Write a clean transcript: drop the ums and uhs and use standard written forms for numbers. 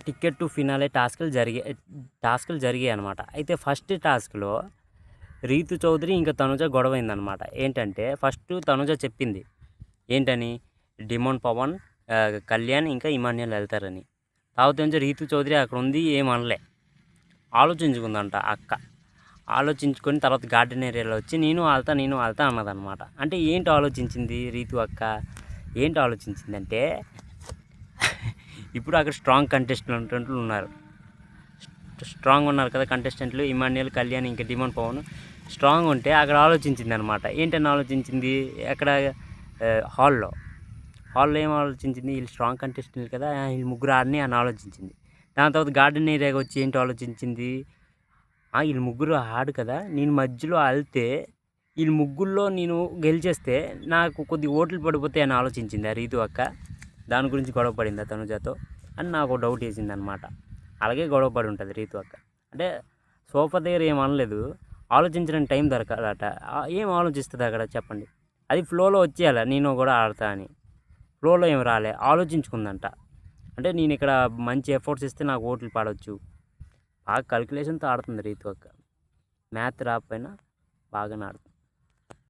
Ticket to finale టాస్క్లు జరిగాయి అనమాట. అయితే ఫస్ట్ టాస్క్‌లో రీతు చౌదరి ఇంకా తనుజ గొడవైందనమాట. ఏంటంటే ఫస్ట్ తనుజ చెప్పింది. ఏంటని? డిమోన్ పవన్, కళ్యాణ్ ఇంకా ఇమాన్యుల్ వెళ్తారని. తర్వాత నుంచి రీతు చౌదరి అక్కడ ఉంది ఏమనలే. ఆలోచించుకుందంట అక్క. ఆలోచించుకొని తర్వాత గార్డెన్ ఏరియాలో వచ్చి నేను ఆళ్తా అన్నదనమాట. అంటే ఏంటి ఆలోచించింది రీతు అక్క? ఏంటి ఆలోచించిందంటే ఇప్పుడు అక్కడ స్ట్రాంగ్ కంటెస్టెంట్లు ఉన్నారు. స్ట్రాంగ్ ఉన్నారు కదా కంటెస్టెంట్లు, ఇమాన్యుల్, కళ్యాణ్ ఇంకా డిమోన్ పవన్ స్ట్రాంగ్ ఉంటే అక్కడ ఆలోచించింది అనమాట. ఏంటని ఆలోచించింది? అక్కడ హాల్లో ఏం ఆలోచించింది? వీళ్ళు స్ట్రాంగ్ కంటెస్టెంట్లు కదా, వీళ్ళు ముగ్గురు ఆడని అని ఆలోచించింది. దాని తర్వాత గార్డెన్ ఏరియాకి వచ్చి ఏంటి ఆలోచించింది? వీళ్ళు ముగ్గురు ఆడు కదా, నేను మధ్యలో వెళ్తే వీళ్ళు ముగ్గురులో నేను గెలిచేస్తే నాకు కొద్ది ఓట్లు పడిపోతాయి అని ఆలోచించింది ఆ రీతు అక్క. దాని గురించి గొడవ పడిందా తనుజతో అని నాకు డౌట్ వేసింది అనమాట. అలాగే గొడవ పడి ఉంటుంది రీతు అక్క. అంటే సోఫా దగ్గర ఏం అనలేదు, ఆలోచించడానికి టైం దొరకాలట. ఏం ఆలోచిస్తుంది అక్కడ చెప్పండి? అది ఫ్లోలో వచ్చేయాలి, నేను కూడా ఆడతా అని. ఫ్లోలో ఏం రాలే, ఆలోచించుకుందంట. అంటే నేను ఇక్కడ మంచి ఎఫర్ట్స్ ఇస్తే నాకు ఓట్లు పడవచ్చు. బాగా కల్కులేషన్తో ఆడుతుంది రీతు అక్క. మ్యాథ్ రాకపోయినా బాగానే ఆడుతుంది.